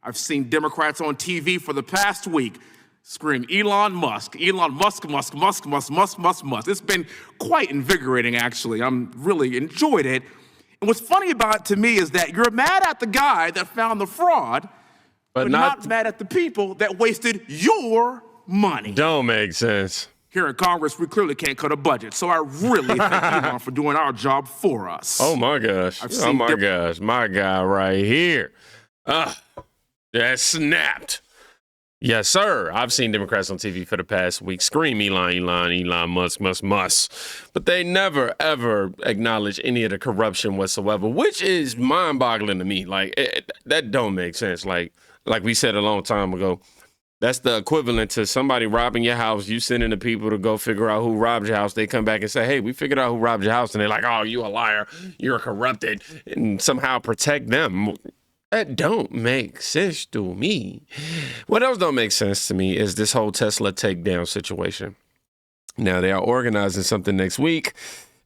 I've seen Democrats on TV for the past week scream, Elon Musk, Musk, Musk, Musk, Musk, Musk, Musk, Musk. It's been quite invigorating, actually. I'm really enjoyed it. And what's funny about it to me is that you're mad at the guy that found the fraud, but not mad at the people that wasted your money. Don't make sense. Here in Congress, we clearly can't cut a budget, so I really thank Elon for doing our job for us. Oh, my gosh. Oh, my gosh. My guy right here. That snapped. Yes, sir. I've seen Democrats on TV for the past week scream Elon Musk, Musk. But they never, ever acknowledge any of the corruption whatsoever, which is mind-boggling to me. Like, that don't make sense. Like we said a long time ago, that's the equivalent to somebody robbing your house, you sending the people to go figure out who robbed your house. They come back and say, hey, we figured out who robbed your house. And they're like, oh, you a liar. You're corrupted. And somehow protect them. That don't make sense to me. What else don't make sense to me is this whole Tesla takedown situation. Now, they are organizing something next week,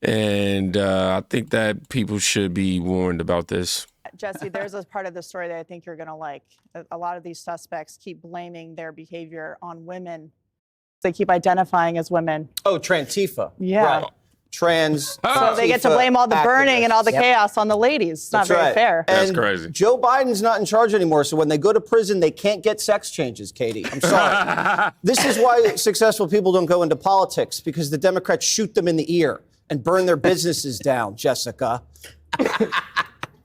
and I think that people should be warned about this. Jesse, there's a part of the story that I think you're going to like. A lot of these suspects keep blaming their behavior on women. They keep identifying as women. Oh, Trantifa. Yeah. Right. Trans. So they get to blame all the burning and all the chaos on the ladies. It's not very fair. That's and crazy. Joe Biden's not in charge anymore, so when they go to prison, they can't get sex changes, Katie. I'm sorry. This is why successful people don't go into politics, because the Democrats shoot them in the ear and burn their businesses down, Jessica.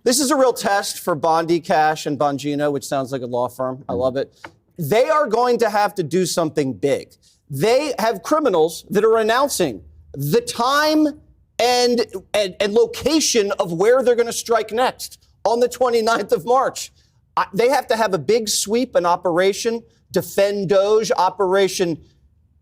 This is a real test for Bondi, Cash, and Bongino, which sounds like a law firm. I love it. They are going to have to do something big. They have criminals that are announcing the time and location of where they're going to strike next on the 29th of March. They have to have a big sweep, an Operation Defend Doge, Operation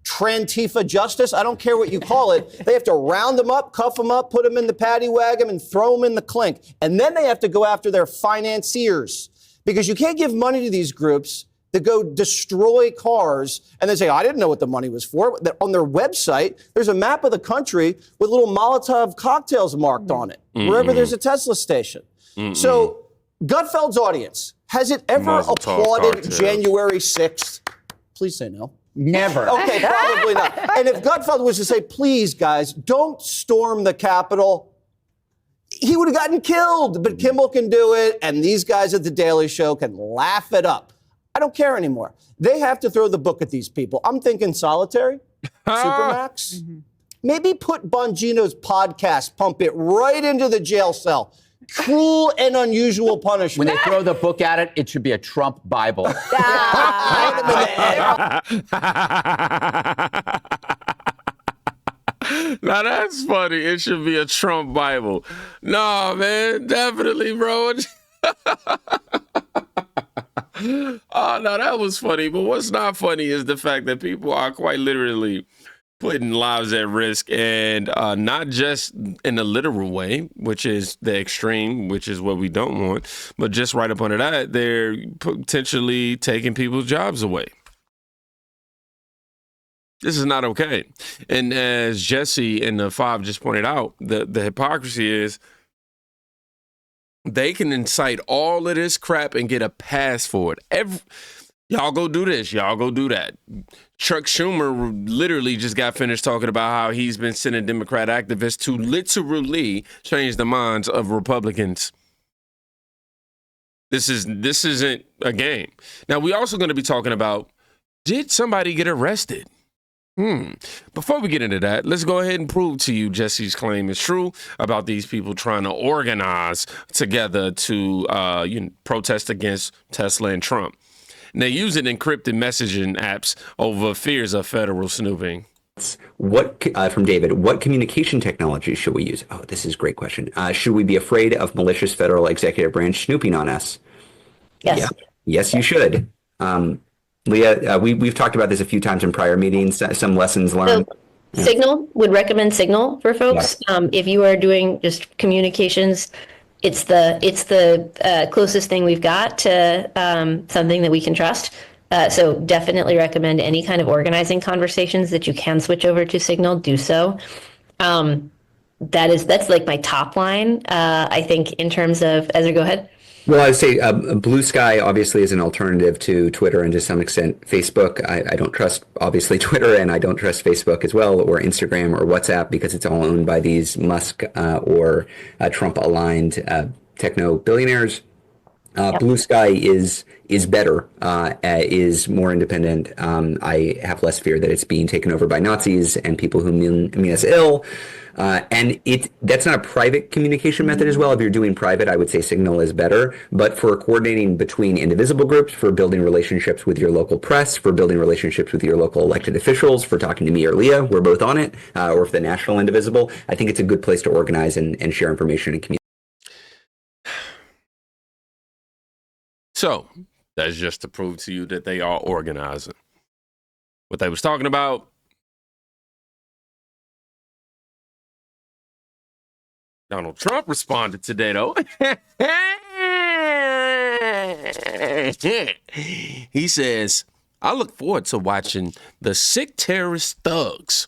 Trantifa Justice. I don't care what you call it. They have to round them up, cuff them up, put them in the paddy wagon, and throw them in the clink. And then they have to go after their financiers, because you can't give money to these groups that go destroy cars and then say, I didn't know what the money was for. On their website, there's a map of the country with little Molotov cocktails marked on it, wherever there's a Tesla station. So Gutfeld's audience, has it ever applauded January 6th? Please say no. Never. Okay, probably not. And if Gutfeld was to say, please, guys, don't storm the Capitol, he would have gotten killed. But Kimmel can do it, and these guys at The Daily Show can laugh it up. I don't care anymore. They have to throw the book at these people. I'm thinking solitary, Supermax. Maybe put Bongino's podcast, pump it right into the jail cell. Cruel and unusual punishment. When they throw the book at it, it should be a Trump Bible. Now that's funny. It should be a Trump Bible. No, man, definitely, bro. Oh, no, that was funny. But what's not funny is the fact that people are quite literally putting lives at risk, and not just in a literal way, which is the extreme, which is what we don't want, but just right up under that, they're potentially taking people's jobs away. This is not okay. And as Jesse and the Five just pointed out, the hypocrisy is they can incite all of this crap and get a pass for it. Y'all go do this. Y'all go do that. Chuck Schumer literally just got finished talking about how he's been sending Democrat activists to literally change the minds of Republicans. This isn't a game. Now, we're also going to be talking about, did somebody get arrested? Before we get into that, let's go ahead and prove to you Jesse's claim is true about these people trying to organize together to protest against Tesla and Trump. And they use encrypted messaging apps over fears of federal snooping. From David, what communication technology should we use? Oh, this is a great question. Should we be afraid of malicious federal executive branch snooping on us? Yes. Yeah. Yes, you should. Leah, we've talked about this a few times in prior meetings, some lessons learned. So, Signal, would recommend Signal for folks. Yeah. If you are doing just communications, it's the closest thing we've got to something that we can trust. So definitely recommend any kind of organizing conversations that you can switch over to Signal, do so. That's like my top line. I think in terms of, Ezra, go ahead. Well, I'd say Blue Sky obviously is an alternative to Twitter and to some extent Facebook. I don't trust obviously Twitter, and I don't trust Facebook as well, or Instagram or WhatsApp, because it's all owned by these Musk or Trump aligned techno billionaires. Blue Sky is better, is more independent. I have less fear that it's being taken over by Nazis and people who mean us ill. And that's not a private communication method as well. If you're doing private, I would say Signal is better. But for coordinating between indivisible groups, for building relationships with your local press, for building relationships with your local elected officials, for talking to me or Leah, we're both on it, or for the National Indivisible, I think it's a good place to organize and share information and communicate. So that's just to prove to you that they are organizing. What they was talking about, Donald Trump responded today, though. He says, I look forward to watching the sick terrorist thugs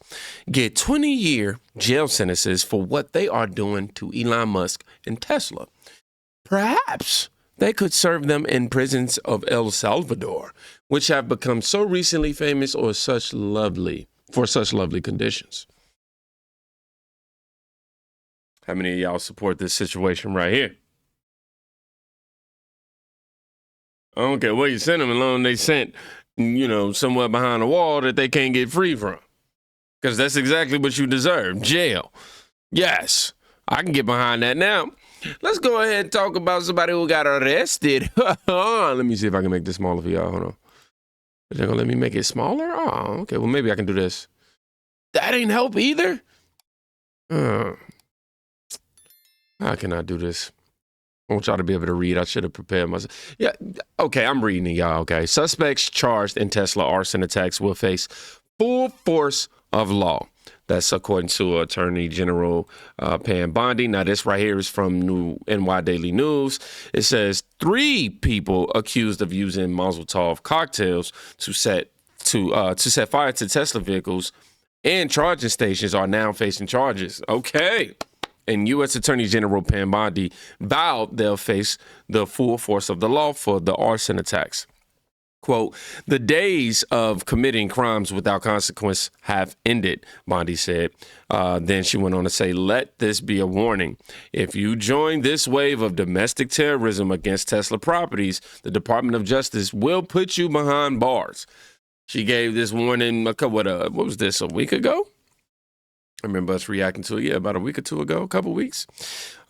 get 20-year jail sentences for what they are doing to Elon Musk and Tesla. Perhaps they could serve them in prisons of El Salvador, which have become so recently famous for such lovely conditions. How many of y'all support this situation right here? I don't care where you send them, as long as they sent, somewhere behind a wall that they can't get free from. Because that's exactly what you deserve, jail. Yes, I can get behind that now. Let's go ahead and talk about somebody who got arrested. Let me see if I can make this smaller for y'all. Hold on. Is they going to let me make it smaller? Oh, okay. Well, maybe I can do this. That ain't help either. How can I do this? I want y'all to be able to read. I should have prepared myself. Yeah, okay, I'm reading it, y'all, okay. Suspects charged in Tesla arson attacks will face full force of law. That's according to Attorney General Pam Bondi. Now, this right here is from NY Daily News. It says 3 people accused of using Molotov cocktails to set fire to Tesla vehicles and charging stations are now facing charges. Okay. And U.S. Attorney General Pam Bondi vowed they'll face the full force of the law for the arson attacks. Quote, the days of committing crimes without consequence have ended, Bondi said. Then she went on to say, let this be a warning. If you join this wave of domestic terrorism against Tesla properties, the Department of Justice will put you behind bars. She gave this warning, what was this, a week ago? I remember us reacting to it, about a week or two ago, a couple weeks.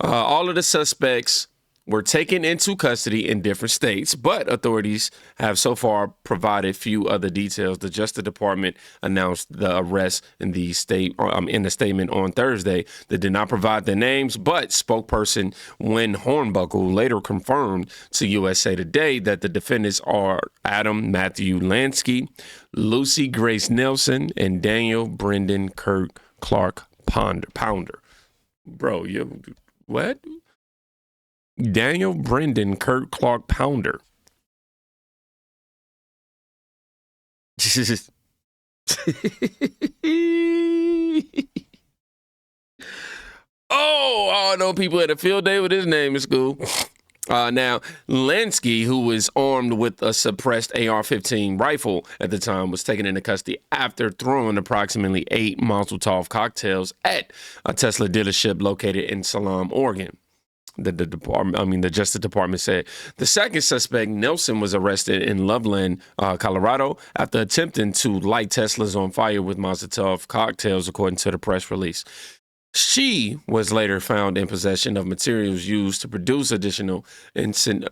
All of the suspects were taken into custody in different states, but authorities have so far provided few other details. The Justice Department announced the arrest in the statement on Thursday that did not provide their names, but spokesperson Wynn Hornbuckle later confirmed to USA Today that the defendants are Adam Matthew Lansky, Lucy Grace Nelson, and Daniel Brendan Clark Pounder. Bro, what? Daniel Brendan Clark Pounder. I know people had a field day with his name in school. Now, Lansky, who was armed with a suppressed AR-15 rifle at the time, was taken into custody after throwing approximately 8 Molotov cocktails at a Tesla dealership located in Salem, Oregon. The Justice Department said the second suspect, Nelson, was arrested in Loveland, Colorado, after attempting to light Teslas on fire with Molotov cocktails, according to the press release. She was later found in possession of materials used to produce additional incendiary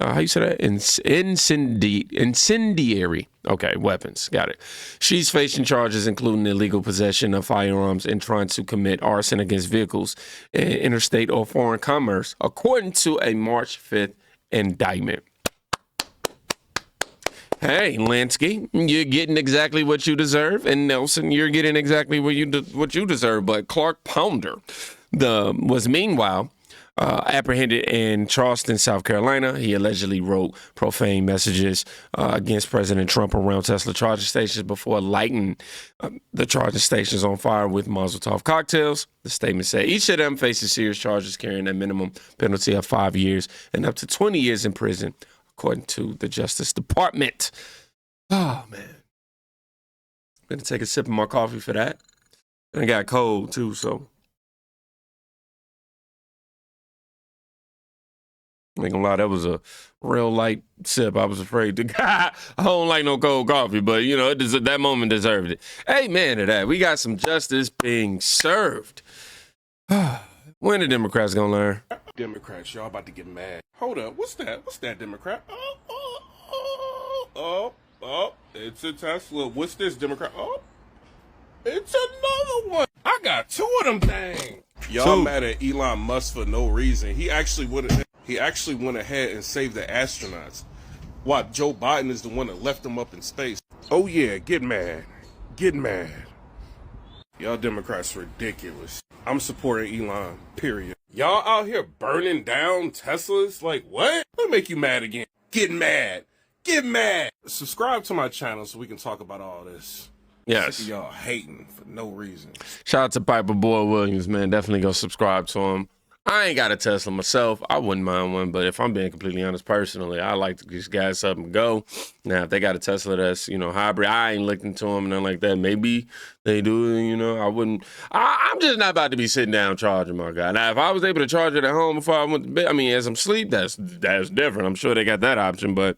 weapons. Got it. She's facing charges including illegal possession of firearms and trying to commit arson against vehicles in interstate or foreign commerce, according to a March 5th indictment. Hey, Lansky, you're getting exactly what you deserve, and Nelson, you're getting exactly what you deserve. But Clark Pounder was meanwhile apprehended in Charleston, South Carolina. He allegedly wrote profane messages against President Trump around Tesla charging stations before lighting the charging stations on fire with Mazel Tov cocktails. The statement said each of them faces serious charges carrying a minimum penalty of 5 years and up to 20 years in prison, according to the Justice Department. Oh, man. Gonna take a sip of my coffee for that. And it got cold, too, so. I ain't gonna lie, that was a real light sip. I was afraid to. I don't like no cold coffee, but you know, that moment deserved it. Amen to that. We got some justice being served. When the Democrats gonna learn? Democrats, y'all about to get mad. Hold up, what's that? What's that, Democrat? It's a Tesla. What's this, Democrat? Oh, it's another one. I got 2 of them things. Y'all mad at Elon Musk for no reason. He actually went ahead and saved the astronauts. Why, Joe Biden is the one that left them up in space. Oh yeah, get mad. Get mad. Y'all Democrats ridiculous. I'm supporting Elon, period. Y'all out here burning down Teslas? Like, what? What make you mad again? Get mad. Get mad. Subscribe to my channel so we can talk about all this. Yes. Sick of y'all hating for no reason. Shout out to Piper Boy Williams, man. Definitely go subscribe to him. I ain't got a Tesla myself. I wouldn't mind one, but if I'm being completely honest personally, I like to just gas up and go. Now, if they got a Tesla that's, you know, hybrid, I ain't looked into them and nothing like that. Maybe they do, you know, I wouldn't. I'm just not about to be sitting down charging, my guy. Now, if I was able to charge it at home before I went to bed, I mean, as I'm asleep, that's different. I'm sure they got that option, but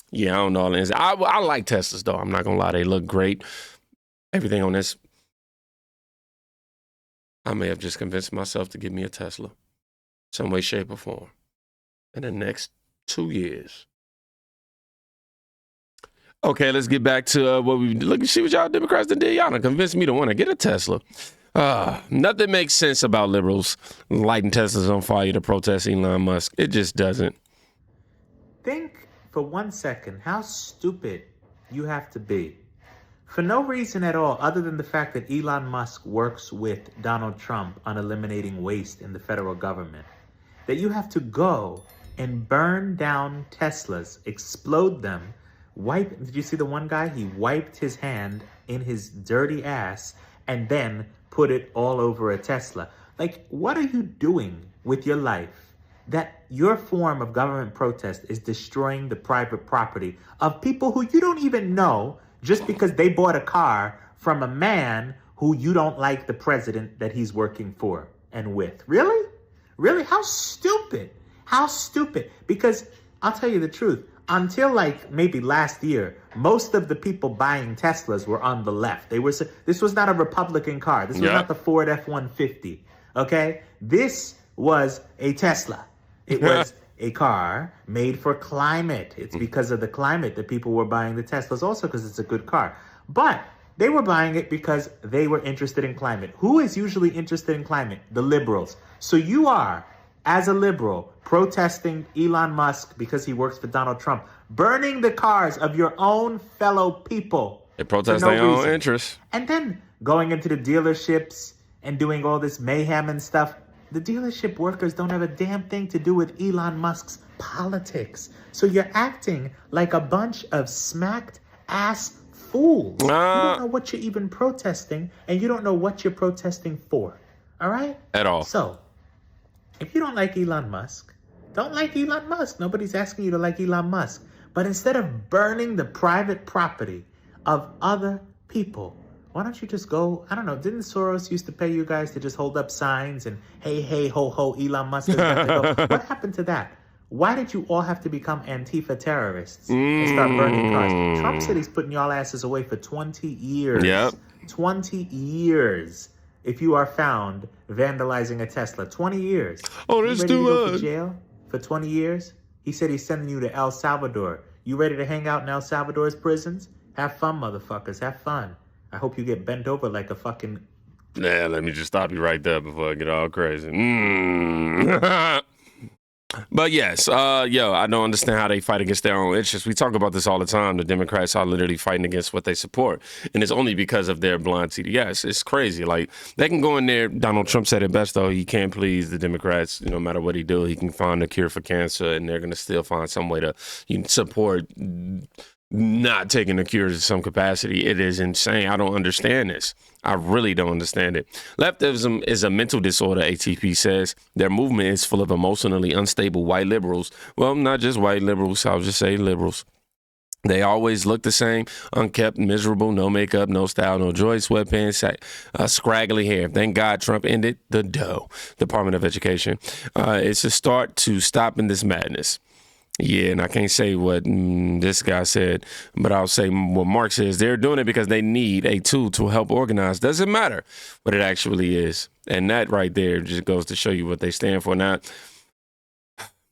yeah, I don't know all the inside. I like Teslas, though. I'm not going to lie. They look great. Everything on this. I may have just convinced myself to give me a Tesla. Some way, shape, or form in the next 2 years. Okay, let's get back to what we look and see what y'all Democrats did. Y'all done convinced me to want to get a Tesla. Nothing makes sense about liberals lighting Teslas on fire to protest Elon Musk. It just doesn't. Think for 1 second how stupid you have to be. For no reason at all, other than the fact that Elon Musk works with Donald Trump on eliminating waste in the federal government, that you have to go and burn down Teslas, explode them, did you see the one guy? He wiped his hand in his dirty ass and then put it all over a Tesla. Like, what are you doing with your life that your form of government protest is destroying the private property of people who you don't even know just because they bought a car from a man who you don't like the president that he's working for and with? Really? Really? How stupid? How stupid? Because I'll tell you the truth. Until like maybe last year, most of the people buying Teslas were on the left. This was not a Republican car. This was not the Ford F-150. Okay? This was a Tesla. It was a car made for climate. It's because of the climate that people were buying the Teslas, also because it's a good car. But they were buying it because they were interested in climate. Who is usually interested in climate? The liberals. So you are, as a liberal, protesting Elon Musk because he works for Donald Trump, burning the cars of your own fellow people. They protest their own interests. And then going into the dealerships and doing all this mayhem and stuff. The dealership workers don't have a damn thing to do with Elon Musk's politics. So you're acting like a bunch of smacked ass fools. You don't know what you're even protesting, and you don't know what you're protesting for. All right? At all. So, if you don't like Elon Musk, don't like Elon Musk. Nobody's asking you to like Elon Musk. But instead of burning the private property of other people, why don't you just go, I don't know, didn't Soros used to pay you guys to just hold up signs and hey, hey, ho, ho, Elon Musk is about to go? What happened to that? Why did you all have to become Antifa terrorists and start burning cars? Trump said he's putting y'all asses away for 20 years. Yep. 20 years if you are found vandalizing a Tesla. 20 years. Oh, that's you ready too to go much. to jail for 20 years? He said he's sending you to El Salvador. You ready to hang out in El Salvador's prisons? Have fun, motherfuckers. Have fun. I hope you get bent over like a fucking... Nah, let me just stop you right there before I get all crazy. But yes, yo, I don't understand how they fight against their own interests. We talk about this all the time. The Democrats are literally fighting against what they support. And it's only because of their blind TDS. It's crazy. Like, they can go in there. Donald Trump said it best, though. He can't please the Democrats. No matter what he do, he can find a cure for cancer, and they're going to still find some way to support not taking a cure to some capacity. It is insane. I don't understand this. I really don't understand it. Leftism is a mental disorder, ATP says. Their movement is full of emotionally unstable white liberals. Well, not just white liberals. I'll just say liberals. They always look the same, unkempt, miserable, no makeup, no style, no joy, sweatpants, scraggly hair. Thank God Trump ended the Department of Education. It's a start to stopping this madness. Yeah, and I can't say what this guy said, but I'll say what Mark says. They're doing it because they need a tool to help organize. Doesn't matter what it actually is. And that right there just goes to show you what they stand for. Now,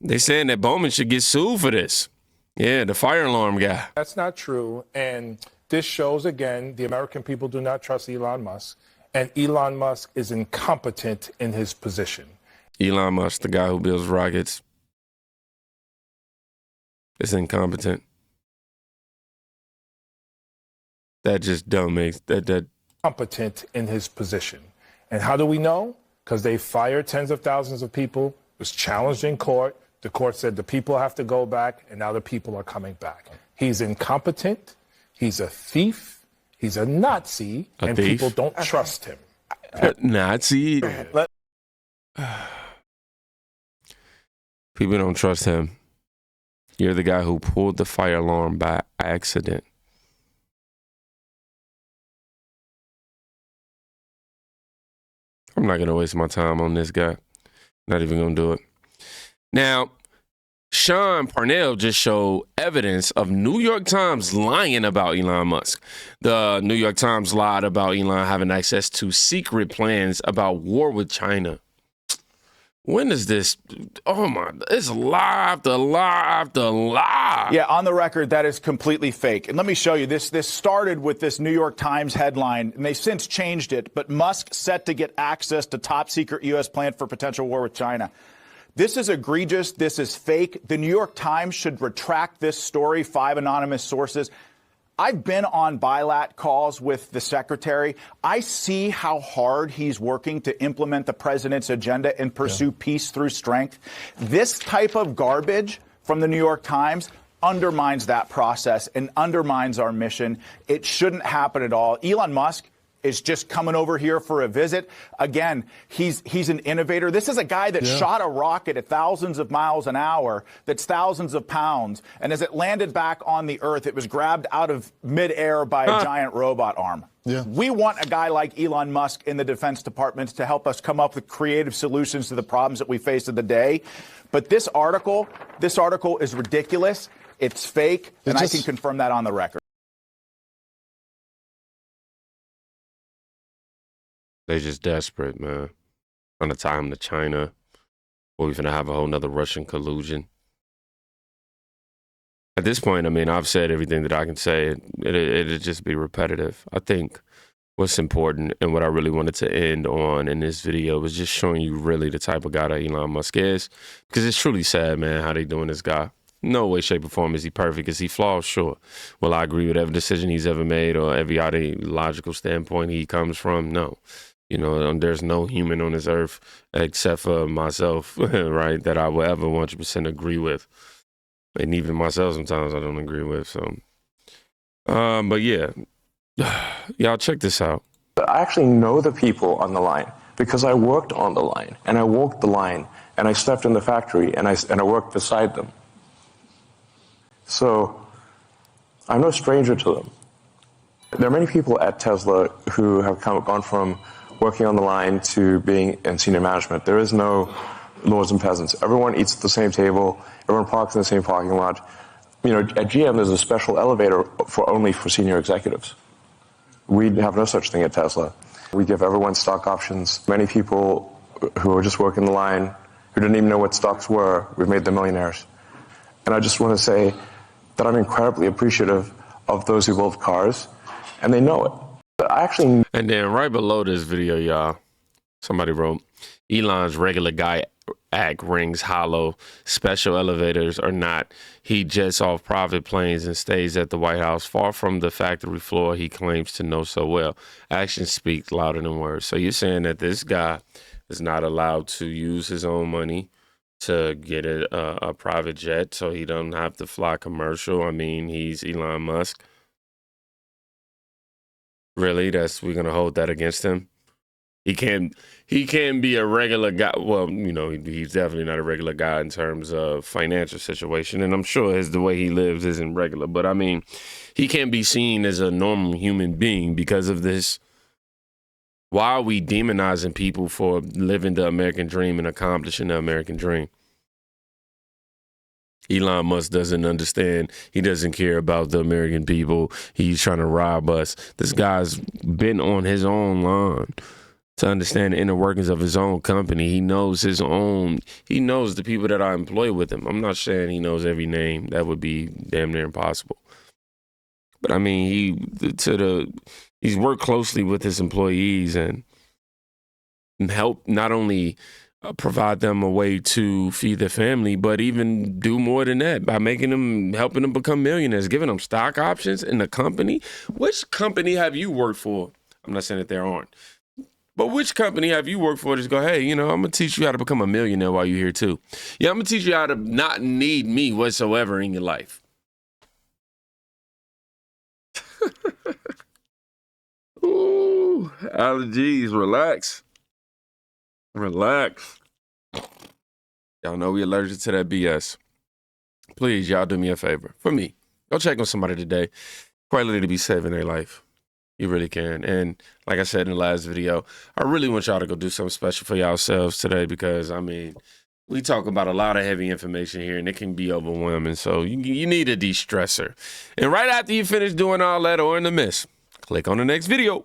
they're saying that Bowman should get sued for this. Yeah, the fire alarm guy. That's not true. And this shows, again, the American people do not trust Elon Musk. And Elon Musk is incompetent in his position. Elon Musk, the guy who builds rockets, is incompetent. That just don't make that competent in his position. And how do we know? Because they fired tens of thousands of people, was challenged in court. The court said the people have to go back, and now the people are coming back. He's incompetent. He's a thief. He's a Nazi, and people don't trust him. Nazi? People don't trust him. You're the guy who pulled the fire alarm by accident. I'm not going to waste my time on this guy. Not even going to do it. Now, Sean Parnell just showed evidence of New York Times lying about Elon Musk. The New York Times lied about Elon having access to secret plans about war with China. When is this? Oh my, it's lie after lie after lie. Yeah, on the record, that is completely fake. And let me show you, this started with this New York Times headline, and they've since changed it, but Musk set to get access to top secret U.S. plan for potential war with China. This is egregious. This is fake. The New York Times should retract this story, 5 anonymous sources. I've been on bilat calls with the secretary. I see how hard he's working to implement the president's agenda and pursue peace through strength. This type of garbage from the New York Times undermines that process and undermines our mission. It shouldn't happen at all. Elon Musk is just coming over here for a visit. Again, he's an innovator. This is a guy that shot a rocket at thousands of miles an hour that's thousands of pounds. And as it landed back on the Earth, it was grabbed out of midair by a giant robot arm. Yeah. We want a guy like Elon Musk in the Defense Department to help us come up with creative solutions to the problems that we face in the day. But this article is ridiculous. It's fake. And I can confirm that on the record. They just desperate, man. Trying to tie him to China. Or we're going to have a whole nother Russian collusion. At this point, I mean, I've said everything that I can say. It'd just be repetitive. I think what's important and what I really wanted to end on in this video was just showing you really the type of guy that Elon Musk is. Because it's truly sad, man, how they doing this guy. No way, shape, or form is he perfect. Is he flawed? Sure. Will I agree with every decision he's ever made or every ideological standpoint he comes from? No. You know, there's no human on this earth except for myself, right, that I will ever 100% agree with. And even myself sometimes I don't agree with. So, but yeah, y'all check this out. I actually know the people on the line because I worked on the line and I walked the line and I slept in the factory and I worked beside them. So I'm no stranger to them. There are many people at Tesla who have gone from working on the line to being in senior management. There is no lords and peasants. Everyone eats at the same table. Everyone parks in the same parking lot. You know, at GM, there's a special elevator only for senior executives. We have no such thing at Tesla. We give everyone stock options. Many people who are just working the line, who didn't even know what stocks were, we've made them millionaires. And I just want to say that I'm incredibly appreciative of those who build cars, and they know it. And then right below this video, y'all, somebody wrote, Elon's regular guy act rings hollow. Special elevators or not, he jets off private planes and stays at the White House, far from the factory floor he claims to know so well. Actions speak louder than words. So you're saying that this guy is not allowed to use his own money to get a private jet so he doesn't have to fly commercial? I mean, he's Elon Musk. Really? We're going to hold that against him? He can't be a regular guy. Well, you know, he's definitely not a regular guy in terms of financial situation. And I'm sure the way he lives isn't regular. But I mean, he can't be seen as a normal human being because of this. Why are we demonizing people for living the American dream and accomplishing the American dream? Elon Musk doesn't understand. He doesn't care about the American people. He's trying to rob us. This guy's been on his own line to understand the inner workings of his own company. He knows he knows the people that are employed with him. I'm not saying he knows every name. That would be damn near impossible. But I mean, he's worked closely with his employees and help not only provide them a way to feed their family, but even do more than that by helping them become millionaires, giving them stock options in the company. Which company have you worked for? I'm not saying that there aren't. But which company have you worked for? Just go, hey, I'm going to teach you how to become a millionaire while you're here too. Yeah, I'm going to teach you how to not need me whatsoever in your life. Ooh, allergies, relax. Relax. Y'all know we allergic to that BS. Please, y'all do me a favor. For me, go check on somebody today. Quite literally to be saving their life. You really can. And like I said in the last video, I really want y'all to go do something special for yourselves today because, I mean, we talk about a lot of heavy information here and it can be overwhelming. So you need a de-stressor. And right after you finish doing all that or in the midst, click on the next video.